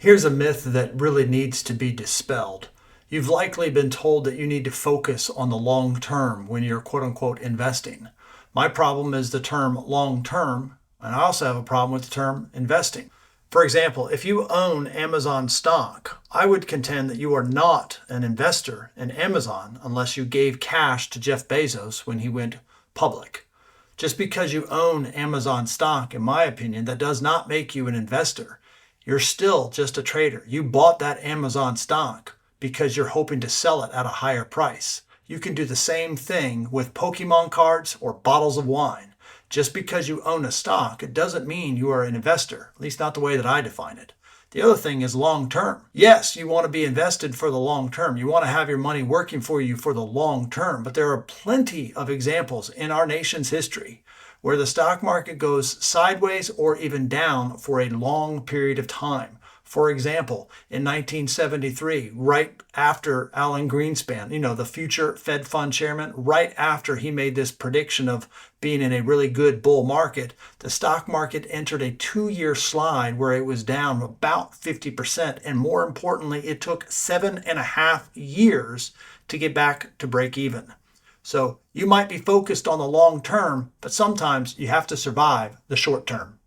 Here's a myth that really needs to be dispelled. You've likely been told that you need to focus on the long term when you're quote unquote investing. My problem is the term long term, and I also have a problem with the term investing. For example, if you own Amazon stock, I would contend that you are not an investor in Amazon unless you gave cash to Jeff Bezos when he went public. Just because you own Amazon stock, in my opinion, that does not make you an investor. You're still just a trader. You bought that Amazon stock because you're hoping to sell it at a higher price. You can do the same thing with Pokemon cards or bottles of wine. Just because you own a stock, it doesn't mean you are an investor, at least not the way that I define it. The other thing is long term. Yes, you want to be invested for the long term. You want to have your money working for you for the long term, but there are plenty of examples in our nation's history where the stock market goes sideways or even down for a long period of time. For example, in 1973, right after Alan Greenspan, the future Fed Fund chairman, right after he made this prediction of being in a really good bull market, the stock market entered a 2-year slide where it was down about 50%. And more importantly, it took 7.5 years to get back to break even. So you might be focused on the long term, but sometimes you have to survive the short term.